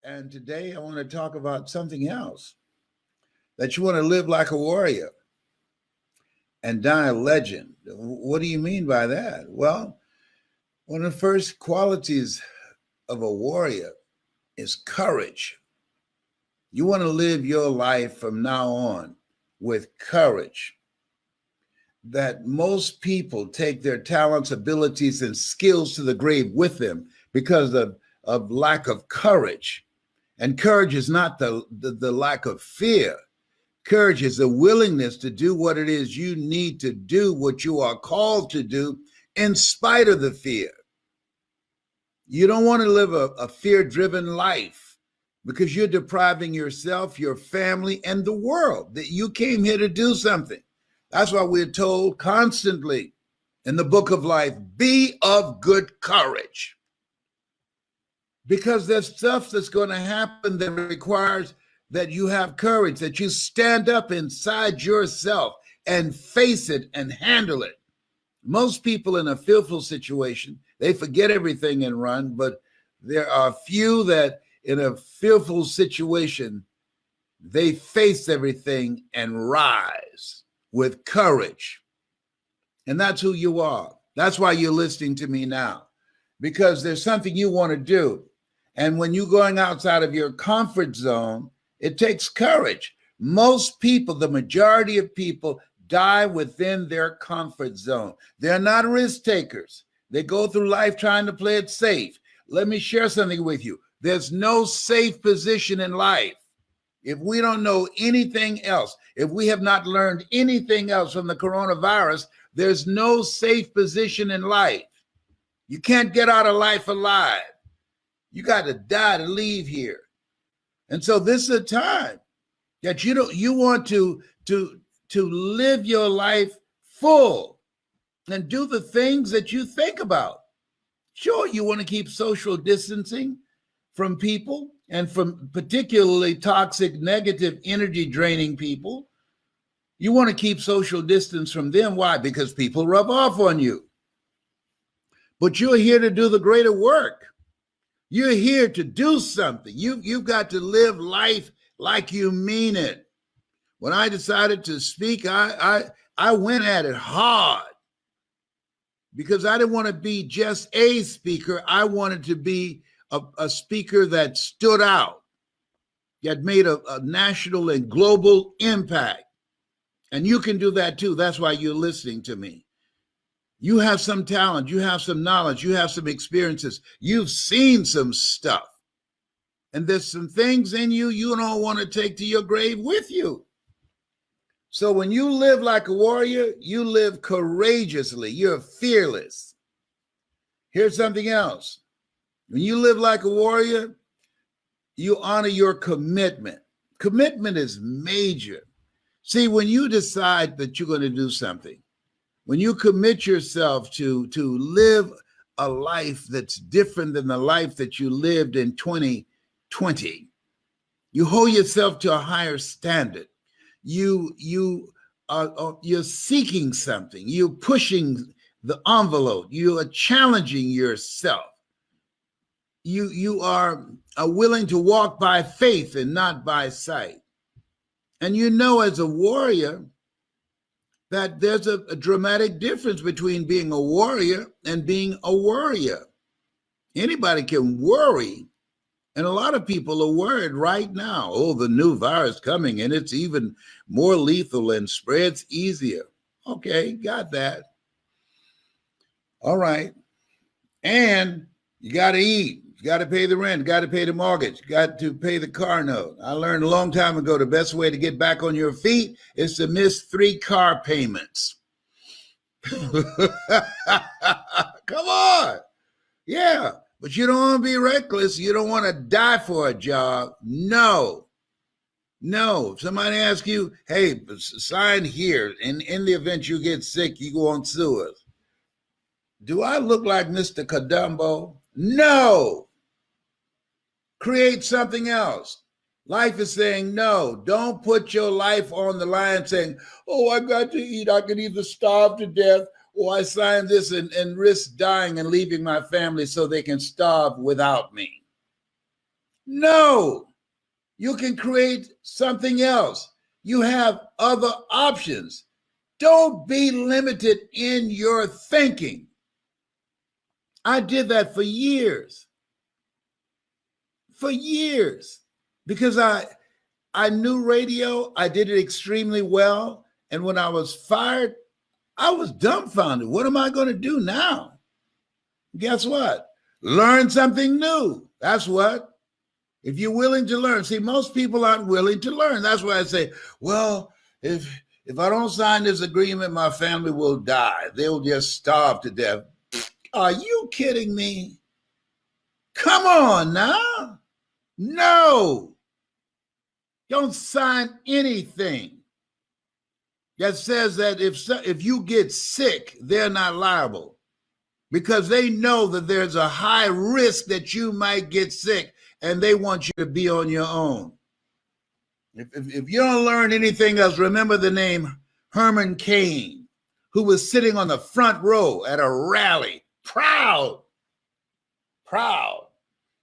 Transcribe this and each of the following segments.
And today I want to talk about something else, that you want to live like a warrior and die a legend. What do you mean by that? Well, one of the first qualities of a warrior is courage. You want to live your life from now on with courage. That most people take their talents, abilities, and skills to the grave with them because of lack of courage. And courage is not the lack of fear. Courage is the willingness to do what it is you need to do, what you are called to do, in spite of the fear. You don't want to live a fear-driven life because you're depriving yourself, your family, and the world that you came here to do something. That's why we're told constantly in the book of life, be of good courage. Because there's stuff that's going to happen that requires that you have courage, that you stand up inside yourself and face it and handle it. Most people in a fearful situation, they forget everything and run, but there are few that in a fearful situation, they face everything and rise with courage. And that's who you are. That's why you're listening to me now, because there's something you want to do. And when you're going outside of your comfort zone, it takes courage. Most people, the majority of people, die within their comfort zone. They're not risk takers. They go through life trying to play it safe. Let me share something with you. There's no safe position in life. If we don't know anything else, if we have not learned anything else from the coronavirus, there's no safe position in life. You can't get out of life alive. You got to die to leave here. And so this is a time that you want to live your life full and do the things that you think about. Sure, you want to keep social distancing from people and from particularly toxic, negative, energy draining people. You want to keep social distance from them. Why? Because people rub off on you. But you're here to do the greater work. You're here to do something. You've got to live life like you mean it. When I decided to speak, I went at it hard because I didn't want to be just a speaker. I wanted to be a speaker that stood out, that made a national and global impact. And you can do that too. That's why you're listening to me. You have some talent, you have some knowledge, you have some experiences, you've seen some stuff. And there's some things in you don't want to take to your grave with you. So when you live like a warrior, you live courageously, you're fearless. Here's something else. When you live like a warrior, you honor your commitment. Commitment is major. See, when you decide that you're going to do something, when you commit yourself to live a life that's different than the life that you lived in 2020, you hold yourself to a higher standard. You're seeking something. You're pushing the envelope. You are challenging yourself. You are willing to walk by faith and not by sight. And you know, as a warrior, that there's a dramatic difference between being a warrior and being a worrier. Anybody can worry, and a lot of people are worried right now. Oh, the new virus coming, and it's even more lethal and spreads easier. Okay, got that. All right. And you got to eat. You got to pay the rent, got to pay the mortgage, got to pay the car note. I learned a long time ago the best way to get back on your feet is to miss 3 car payments. Come on. Yeah, but you don't want to be reckless. You don't want to die for a job. No. If somebody asks you, hey, sign here, and in the event you get sick, you go on sue us. Do I look like Mr. Kadumbo? No. Create something else. Life is saying no. Don't put your life on the line saying, oh, I got to eat. I could either starve to death or I sign this and risk dying and leaving my family so they can starve without me. No, you can create something else. You have other options. Don't be limited in your thinking. I did that for years. For years. Because I knew radio, I did it extremely well. And when I was fired, I was dumbfounded. What am I going to do now? Guess what? Learn something new. That's what. If you're willing to learn. See, most people aren't willing to learn. That's why I say, well, if I don't sign this agreement, my family will die. They'll just starve to death. Are you kidding me? Come on now. No. Don't sign anything that says that if you get sick, they're not liable, because they know that there's a high risk that you might get sick, and they want you to be on your own. If you don't learn anything else, remember the name Herman Cain, who was sitting on the front row at a rally, proud,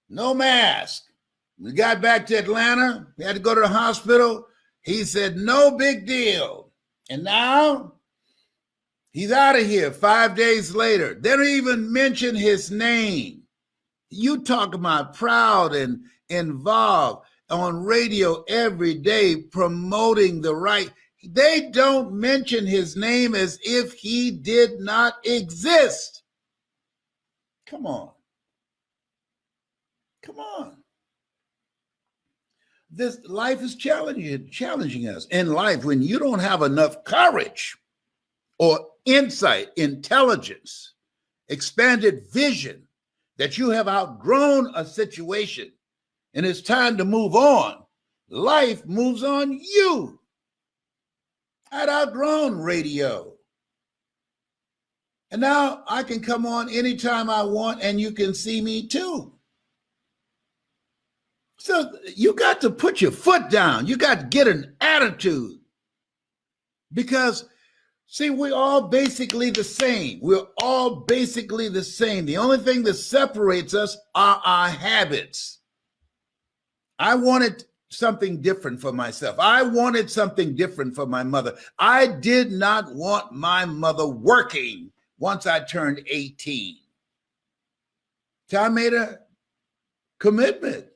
no mask. We got back to Atlanta, he had to go to the hospital. He said, no big deal. And now he's out of here 5 days later. They don't even mention his name. You talk about proud and involved on radio every day promoting the right. They don't mention his name as if he did not exist. Come on. Come on. This life is challenging us. In life, when you don't have enough courage or insight, intelligence, expanded vision, that you have outgrown a situation and it's time to move on, life moves on you. I'd outgrown radio. And now I can come on anytime I want, and you can see me too. So you got to put your foot down. You got to get an attitude. Because, see, we're all basically the same. We're all basically the same. The only thing that separates us are our habits. I wanted something different for myself. I wanted something different for my mother. I did not want my mother working once I turned 18. So I made a commitment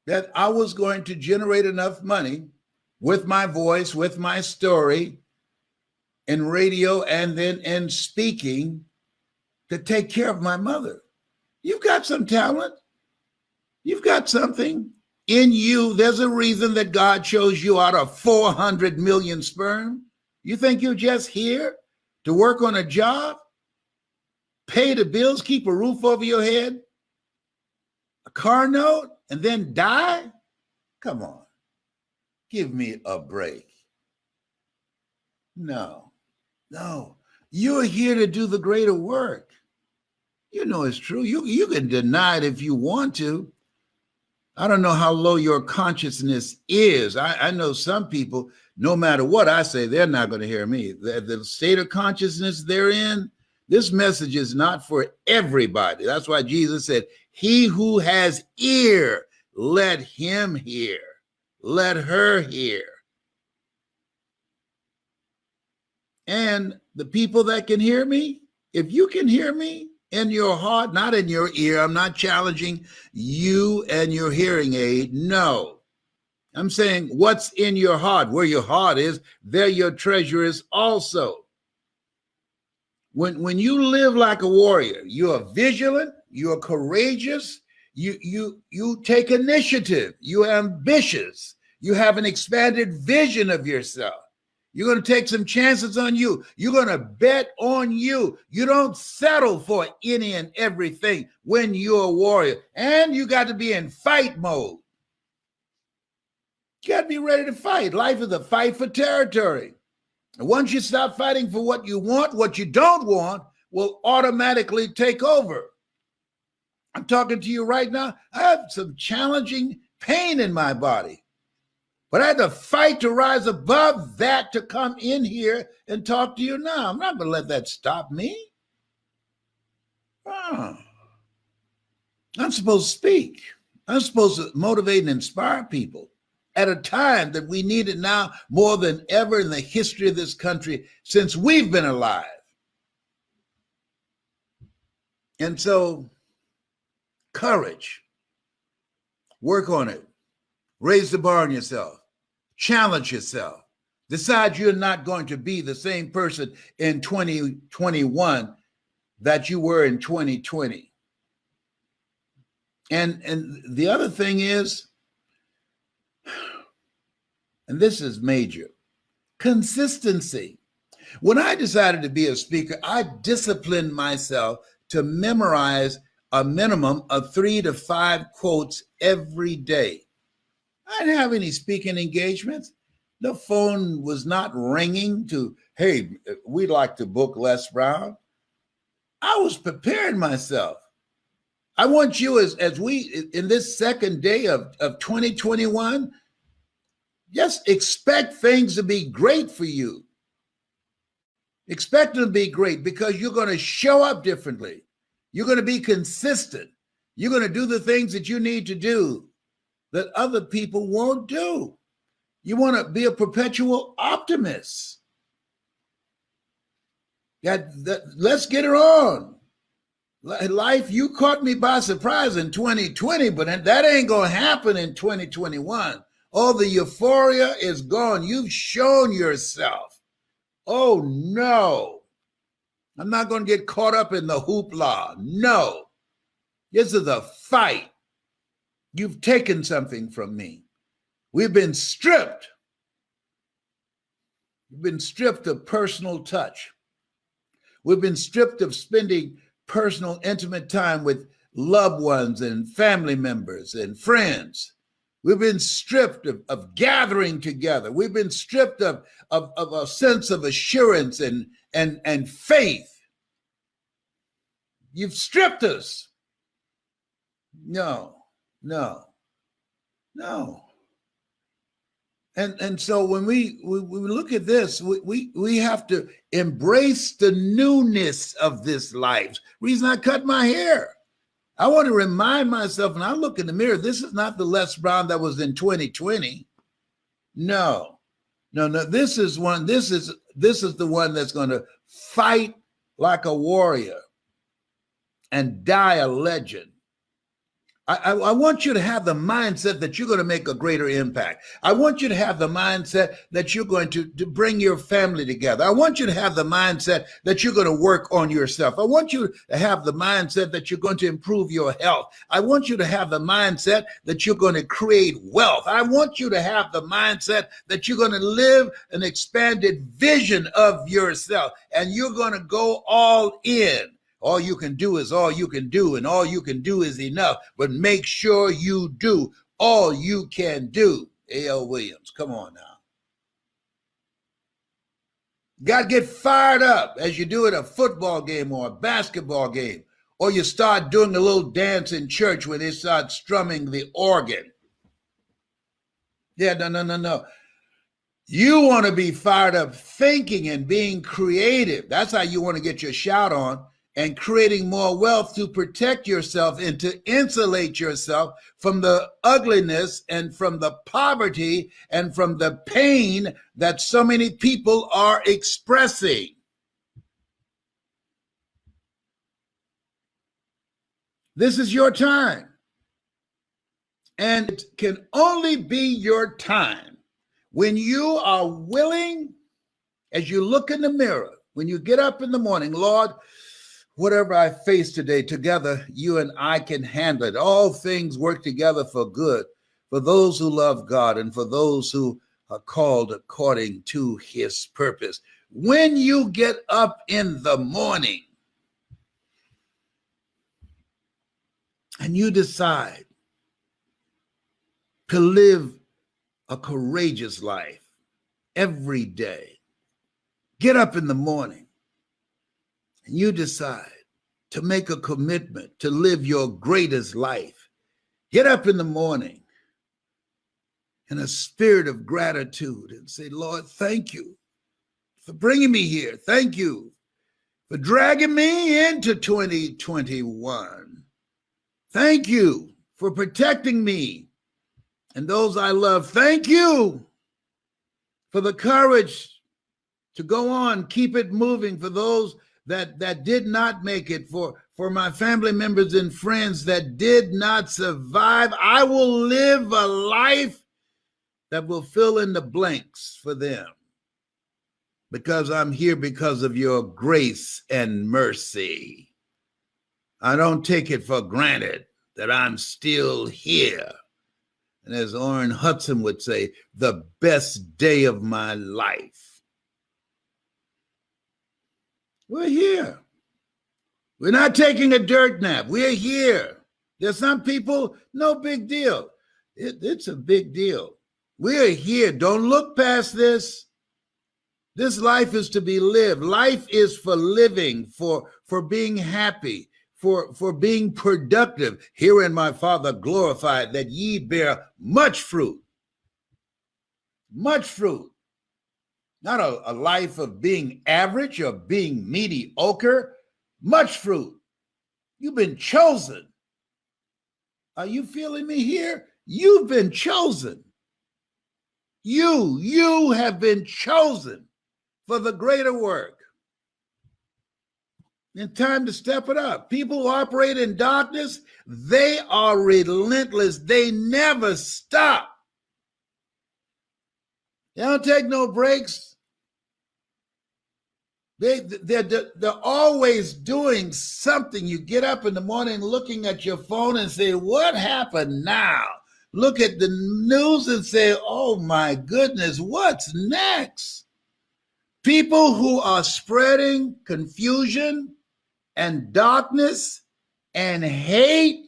that I was going to generate enough money with my voice, with my story, in radio and then in speaking, to take care of my mother. You've got some talent. You've got something in you. There's a reason that God chose you out of 400 million sperm. You think you're just here to work on a job, pay the bills, keep a roof over your head, a car note, and then die? Come on. Give me a break. No. You're here to do the greater work. You know it's true. You can deny it if you want to. I don't know how low your consciousness is. I know some people, no matter what I say, they're not going to hear me. The state of consciousness they're in, this message is not for everybody. That's why Jesus said, he who has ear, let him hear. Let her hear. And the people that can hear me, if you can hear me in your heart, not in your ear, I'm not challenging you and your hearing aid. No, I'm saying what's in your heart. Where your heart is, there your treasure is also. When you live like a warrior, you are vigilant, you are courageous, you take initiative, you're ambitious, you have an expanded vision of yourself. You're going to take some chances on you. You're going to bet on you. You don't settle for any and everything when you're a warrior. And you got to be in fight mode. You got to be ready to fight. Life is a fight for territory. And once you stop fighting for what you want, what you don't want will automatically take over. I'm talking to you right now. I have some challenging pain in my body. But I had to fight to rise above that to come in here and talk to you now. I'm not going to let that stop me. I'm supposed to speak. I'm supposed to motivate and inspire people at a time that we need it now more than ever in the history of this country since we've been alive. And so, courage, work on it, raise the bar on yourself, challenge yourself, decide you're not going to be the same person in 2021 that you were in 2020. And the other thing is, and this is major, consistency. When I decided to be a speaker, I disciplined myself to memorize a minimum of 3 to 5 quotes every day. I didn't have any speaking engagements. The phone was not ringing to, hey, we'd like to book Les Brown. I was preparing myself. I want you as we, in this second day of 2021, just expect things to be great for you. Expect them to be great because you're going to show up differently. You're going to be consistent. You're going to do the things that you need to do that other people won't do. You want to be a perpetual optimist. Let's get her on. Life, you caught me by surprise in 2020, but that ain't going to happen in 2021. All the euphoria is gone. You've shown yourself. Oh, no. I'm not going to get caught up in the hoopla. No. This is a fight. You've taken something from me. We've been stripped. We've been stripped of personal touch. We've been stripped of spending personal, intimate time with loved ones and family members and friends. We've been stripped of gathering together. We've been stripped of a sense of assurance and faith. You've stripped us. No. And so when we look at this, we have to embrace the newness of this life. Reason I cut my hair. I want to remind myself, when I look in the mirror, this is not the Les Brown that was in 2020. No. This is the one that's going to fight like a warrior and die a legend. I want you to have the mindset that you're going to make a greater impact. I want you to have the mindset that you're going to bring your family together. I want you to have the mindset that you're going to work on yourself. I want you to have the mindset that you're going to improve your health. I want you to have the mindset that you're going to create wealth. I want you to have the mindset that you're going to live an expanded vision of yourself, and you're going to go all in. All you can do is all you can do, and all you can do is enough. But make sure you do all you can do. A.L. Williams, come on now. Got to get fired up as you do at a football game or a basketball game, or you start doing a little dance in church when they start strumming the organ. Yeah, no. You want to be fired up thinking and being creative. That's how you want to get your shout on. And creating more wealth to protect yourself and to insulate yourself from the ugliness and from the poverty and from the pain that so many people are expressing. This is your time. And it can only be your time when you are willing, as you look in the mirror, when you get up in the morning, Lord, whatever I face today, together, you and I can handle it. All things work together for good, for those who love God and for those who are called according to his purpose. When you get up in the morning and you decide to live a courageous life every day, get up in the morning, and you decide to make a commitment to live your greatest life. Get up in the morning in a spirit of gratitude and say, Lord, thank you for bringing me here. Thank you for dragging me into 2021. Thank you for protecting me and those I love. Thank you for the courage to go on, keep it moving. For those that did not make it, for my family members and friends that did not survive, I will live a life that will fill in the blanks for them, because I'm here because of your grace and mercy. I don't take it for granted that I'm still here. And as Orrin Hudson would say, the best day of my life. We're here. We're not taking a dirt nap. We're here. There's some people, no big deal. It's a big deal. We're here. Don't look past this. This life is to be lived. Life is for living, for being happy, for being productive. Herein my Father glorified, that ye bear much fruit. Much fruit. Not a life of being average or being mediocre. Much fruit. You've been chosen. Are you feeling me here? You've been chosen. You have been chosen for the greater work. It's time to step it up. People who operate in darkness, they are relentless. They never stop. They don't take no breaks. They're always doing something. You get up in the morning looking at your phone and say, what happened now? Look at the news and say, oh my goodness, what's next? People who are spreading confusion and darkness and hate,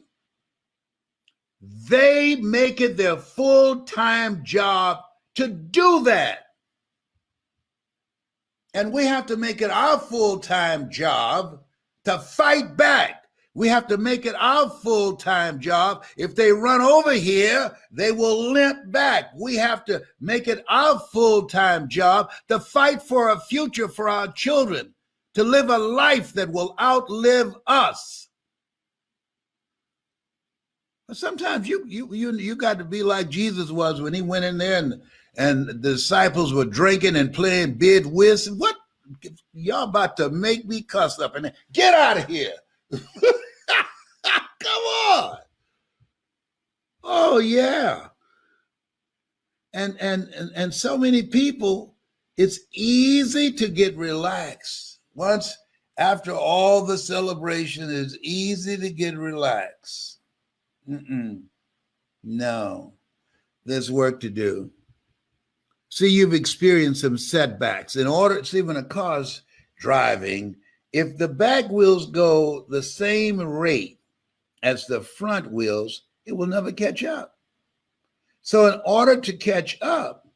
they make it their full-time job to do that. And we have to make it our full-time job to fight back. We have to make it our full-time job. If they run over here, they will limp back. We have to make it our full-time job to fight for a future for our children, to live a life that will outlive us. But sometimes you got to be like Jesus was when he went in there and the disciples were drinking and playing bid whist. What? Y'all about to make me cuss up and get out of here. Come on. Oh yeah. And so many people, it's easy to get relaxed. Once after all the celebration, it's easy to get relaxed. No, there's work to do. See, you've experienced some setbacks. When a car's driving, if the back wheels go the same rate as the front wheels, it will never catch up. So in order to catch up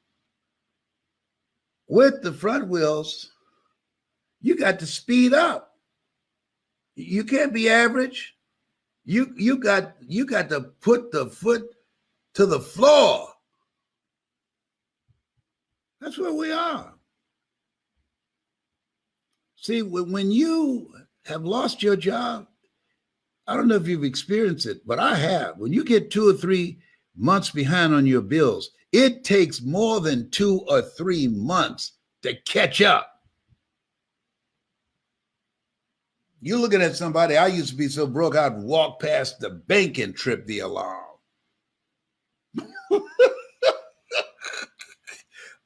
with the front wheels, you got to speed up. You can't be average. You got to put the foot to the floor. That's where we are. See, when you have lost your job, I don't know if you've experienced it, but I have. When you get 2 or 3 months behind on your bills, it takes more than 2 or 3 months to catch up. You're looking at somebody, I used to be so broke, I'd walk past the bank and trip the alarm.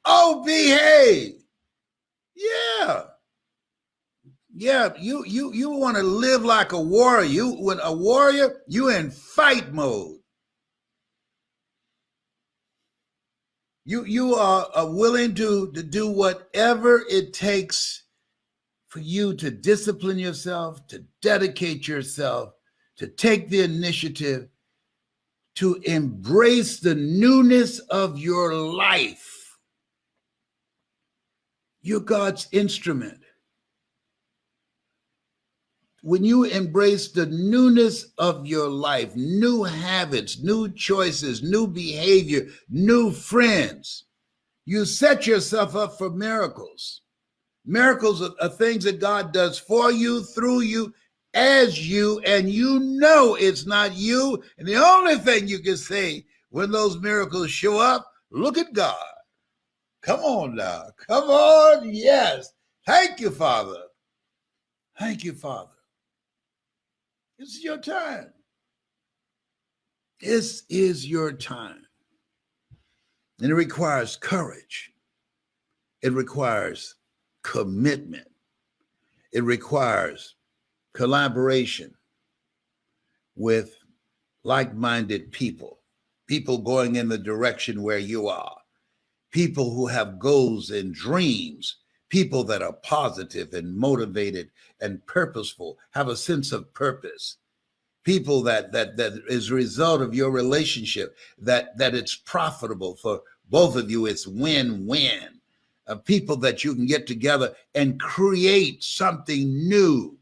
Oh, behave. Yeah, you want to live like a warrior. When a warrior, you in fight mode. You are willing to do whatever it takes for you to discipline yourself, to dedicate yourself, to take the initiative, to embrace the newness of your life. You're God's instrument. When you embrace the newness of your life, new habits, new choices, new behavior, new friends, you set yourself up for miracles. Miracles are things that God does for you, through you, as you, and you know it's not you. And the only thing you can say when those miracles show up, look at God. Come on now. Come on. Yes. Thank you, Father. Thank you, Father. This is your time. This is your time. And it requires courage. It requires commitment. It requires collaboration with like-minded people, people going in the direction where you are, people who have goals and dreams, people that are positive and motivated and purposeful, have a sense of purpose, people that is a result of your relationship, that it's profitable for both of you. It's win-win. People that you can get together and create something new.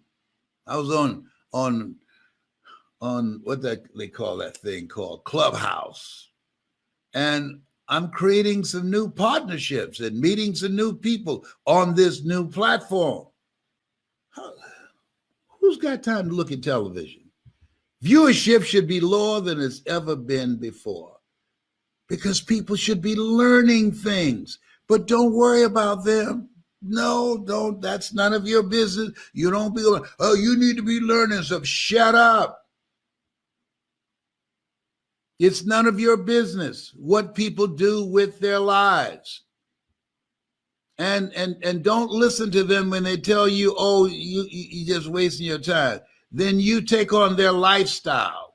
I was on what they call that thing called Clubhouse, and I'm creating some new partnerships and meeting some new people on this new platform. Who's got time to look at television? Viewership should be lower than it's ever been before, because people should be learning things. But don't worry about them. No, don't. That's none of your business. You don't be, oh, you need to be learning stuff. Shut up. It's none of your business what people do with their lives. And don't listen to them when they tell you, oh, you're just wasting your time. Then you take on their lifestyle.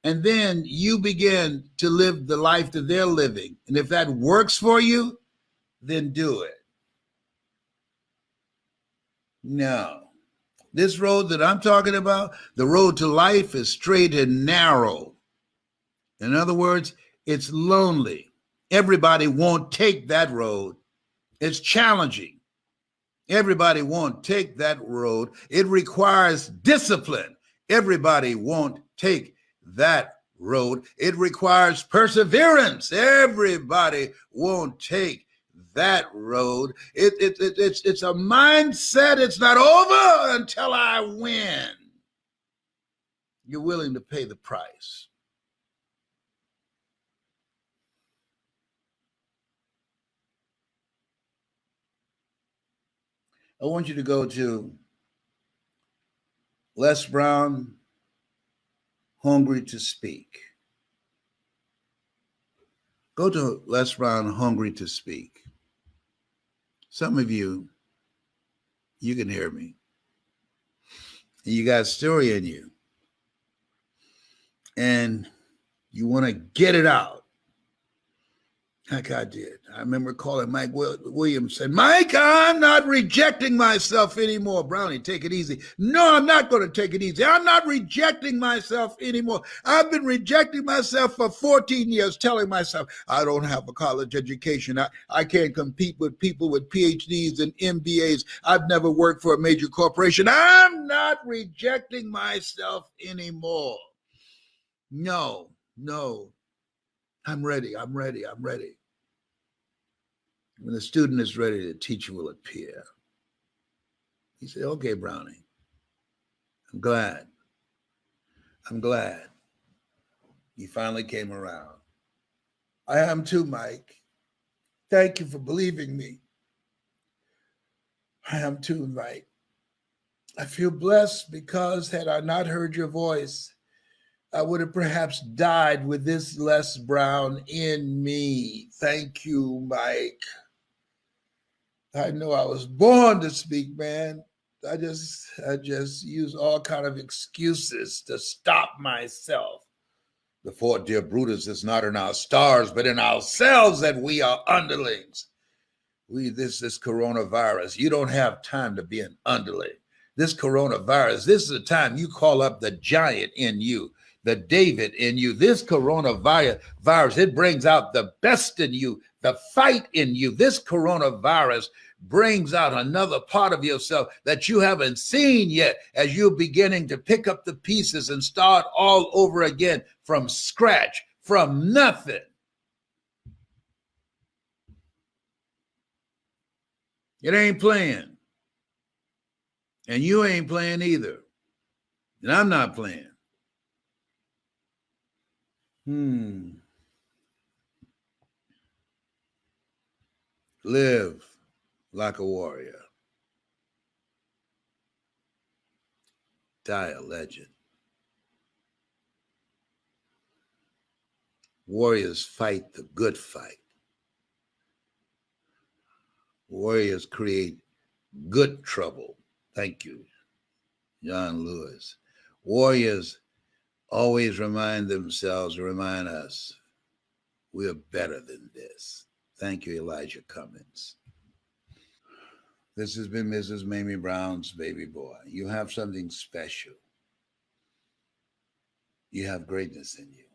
And then you begin to live the life that they're living. And if that works for you, then do it. No. This road that I'm talking about, the road to life, is straight and narrow. In other words, it's lonely. Everybody won't take that road. It's challenging. Everybody won't take that road. It requires discipline. Everybody won't take that road. It requires perseverance. Everybody won't take that road. It's a mindset. It's not over until I win. You're willing to pay the price. I want you to go to Les Brown, Hungry to Speak. Go to Les Brown, Hungry to Speak. Some of you can hear me. You got a story in you. And you want to get it out. Like I did. I remember calling Mike Williams, said, Mike, I'm not rejecting myself anymore. Brownie, take it easy. No, I'm not going to take it easy. I'm not rejecting myself anymore. I've been rejecting myself for 14 years, telling myself, I don't have a college education. I can't compete with people with PhDs and MBAs. I've never worked for a major corporation. I'm not rejecting myself anymore. No. I'm ready. When the student is ready, the teacher will appear. He said, okay, Brownie, I'm glad. You finally came around. I am too, Mike. Thank you for believing me. I am too, Mike. I feel blessed because had I not heard your voice, I would have perhaps died with this Les Brown in me. Thank you, Mike. I know I was born to speak, man. I just use all kind of excuses to stop myself. The Fort Dear Brutus is not in our stars, but in ourselves that we are underlings. This coronavirus, you don't have time to be an underling. This coronavirus, this is a time you call up the giant in you, the David in you. This coronavirus, it brings out the best in you, the fight in you. This coronavirus brings out another part of yourself that you haven't seen yet as you're beginning to pick up the pieces and start all over again from scratch, from nothing. It ain't playing. And you ain't playing either. And I'm not playing. Live like a warrior. Die a legend. Warriors fight the good fight. Warriors create good trouble. Thank you, John Lewis. Warriors always remind us, we're better than this. Thank you, Elijah Cummins. This has been Mrs. Mamie Brown's baby boy. You have something special. You have greatness in you.